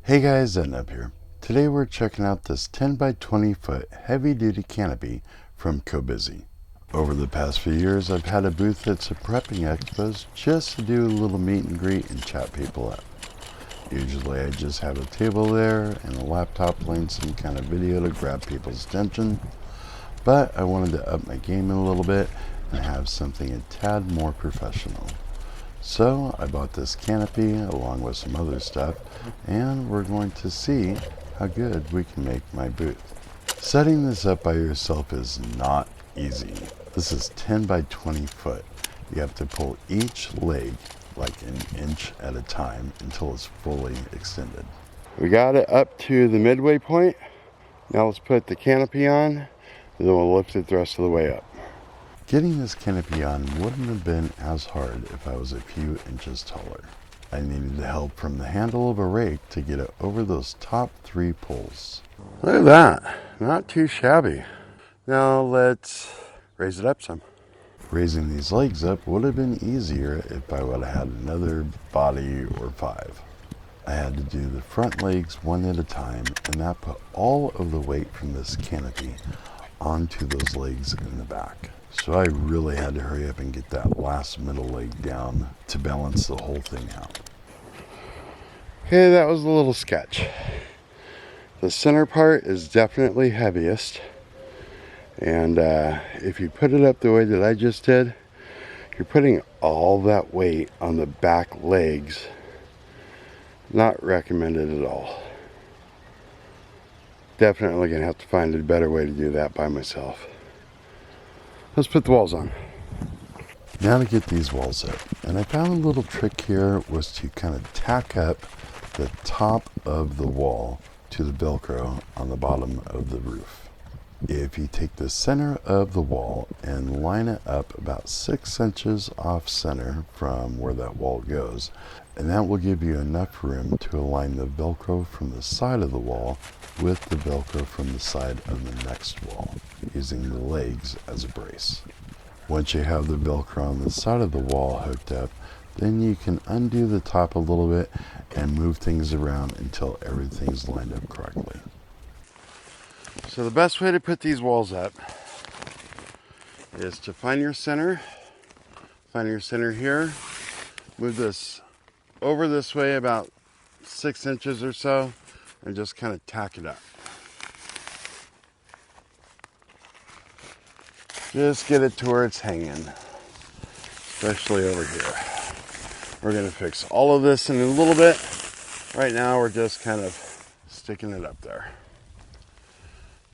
Hey guys, Ed up here. Today we're checking out this 10 by 20 foot heavy duty canopy from COBIZI. Over the past few years I've had a booth at some prepping expos just to do a little meet and greet and chat people up. Usually I just have a table there and a laptop playing some kind of video to grab people's attention, but I wanted to up my game a little bit and have something a tad more professional. So I bought this canopy along with some other stuff, and we're going to see how good we can make my booth. Setting this up by yourself is not easy. This is 10 by 20 foot. You have to pull each leg like an inch at a time until it's fully extended. We got it up to the midway point. Now let's put the canopy on, and then we'll lift it the rest of the way up. Getting this canopy on wouldn't have been as hard if I was a few inches taller. I needed the help from the handle of a rake to get it over those top 3 poles. Look at that, not too shabby. Now let's raise it up some. Raising these legs up would have been easier if I would have had another body or 5. I had to do the front legs one at a time, and that put all of the weight from this canopy onto those legs in the back. So I really had to hurry up and get that last middle leg down to balance the whole thing out. Okay, that was a little sketch. The center part is definitely heaviest. And if you put it up the way that I just did, you're putting all that weight on the back legs. Not recommended at all. Definitely gonna have to find a better way to do that by myself. Let's put the walls on. Now to get these walls up, and I found a little trick here was to kind of tack up the top of the wall to the Velcro on the bottom of the roof. If you take the center of the wall and line it up about 6 inches off center from where that wall goes, and that will give you enough room to align the Velcro from the side of the wall with the Velcro from the side of the next wall, using the legs as a brace. Once you have the Velcro on the side of the wall hooked up, then you can undo the top a little bit and move things around until everything's lined up correctly. So the best way to put these walls up is to find your center here, move this over this way about 6 inches or so, and just kind of tack it up. Just get it to where it's hanging, especially over here. We're going to fix all of this in a little bit. Right now we're just kind of sticking it up there.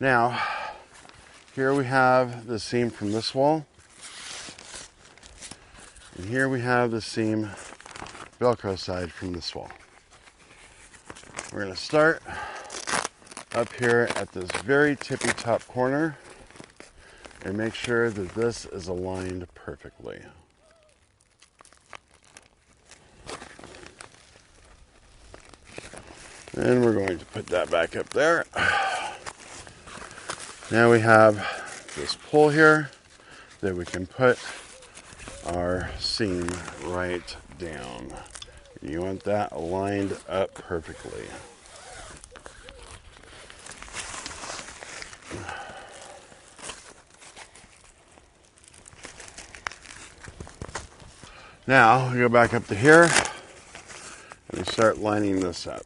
Now, here we have the seam from this wall, and here we have the seam Velcro side from this wall. We're going to start up here at this very tippy top corner and make sure that this is aligned perfectly. And we're going to put that back up there. Now we have this pole here that we can put our seam right down. You want that aligned up perfectly. Now we go back up to here and we start lining this up.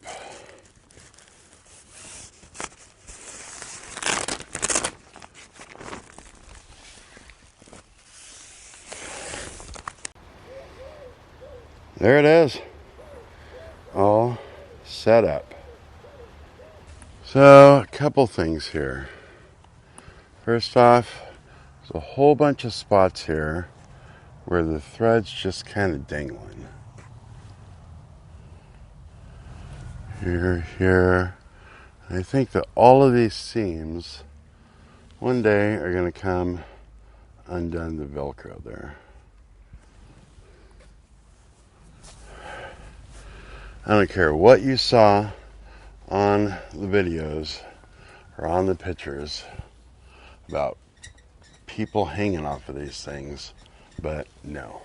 There it is, all set up. So a couple things here. First off, there's a whole bunch of spots here where the thread's just kind of dangling. Here. I think that all of these seams one day are going to come undone the Velcro there. I don't care what you saw on the videos or on the pictures about people hanging off of these things, but no.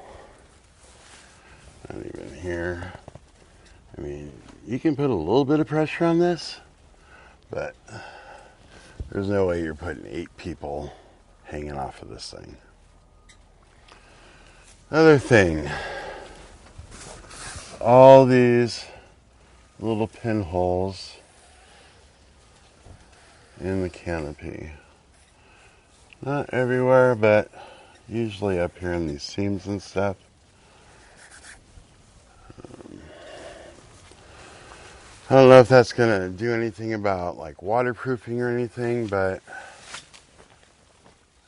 Not even here. I mean, you can put a little bit of pressure on this, but there's no way you're putting 8 people hanging off of this thing. Another thing, all these little pinholes in the canopy. Not everywhere, but usually up here in these seams and stuff. I don't know if that's going to do anything about like waterproofing or anything, but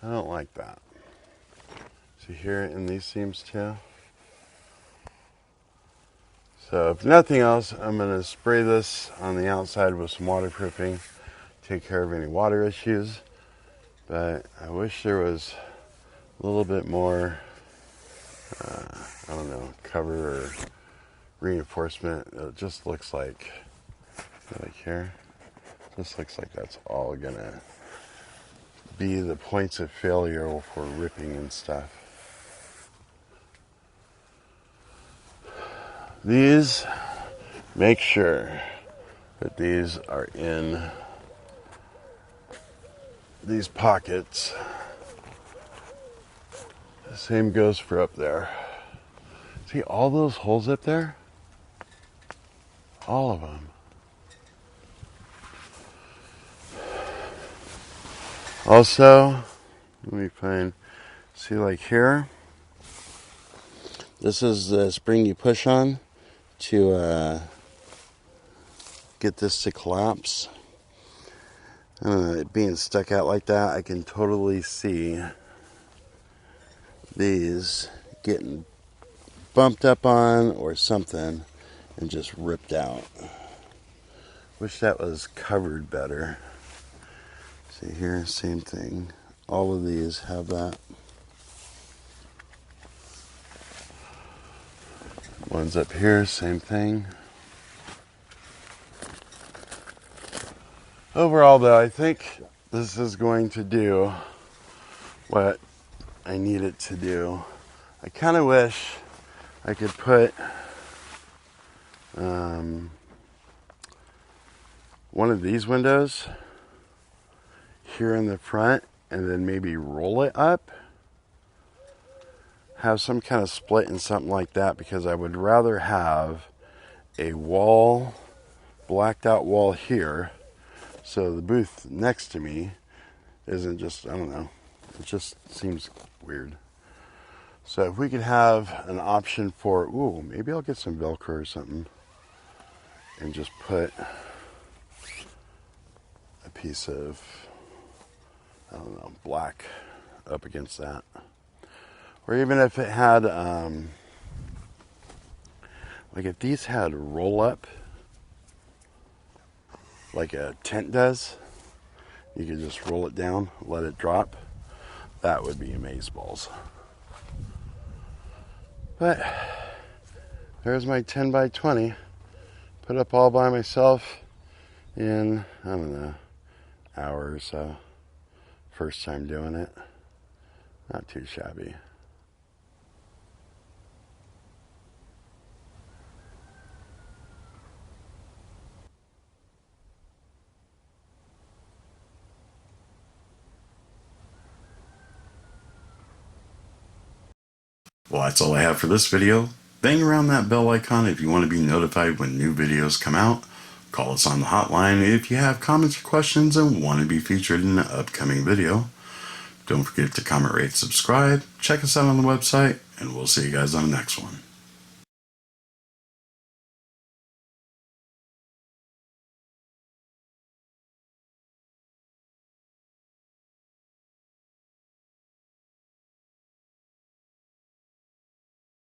I don't like that. See here in these seams too. So if nothing else, I'm going to spray this on the outside with some waterproofing, take care of any water issues. But I wish there was a little bit more, I don't know, cover or reinforcement. It just looks like here, just looks like that's all going to be the points of failure for ripping and stuff. These, make sure that these are in these pockets. The same goes for up there. See all those holes up there? All of them. Also, let me find, see like here, this is the spring you push on to get this to collapse. It being stuck out like that, I can totally see these getting bumped up on or something and just ripped out. Wish that was covered better. See here, same thing. All of these have that. Ones up here, same thing. Overall though, I think this is going to do what I need it to do. I kind of wish I could put one of these windows here in the front and then maybe roll it up. Have some kind of split and something like that, because I would rather have a wall, blacked out wall here, so the booth next to me isn't just, I don't know, it just seems weird. So if we could have an option for, ooh, maybe I'll get some Velcro or something and just put a piece of, I don't know, black up against that. Or even if it had, like if these had roll up, like a tent does, you could just roll it down, let it drop. That would be amazeballs. But there's my 10 by 20. Put up all by myself in, I don't know, hour or so. First time doing it. Not too shabby. Well, that's all I have for this video. Bang around that bell icon if you want to be notified when new videos come out. Call us on the hotline if you have comments or questions and want to be featured in an upcoming video. Don't forget to comment, rate, subscribe. Check us out on the website, and we'll see you guys on the next one.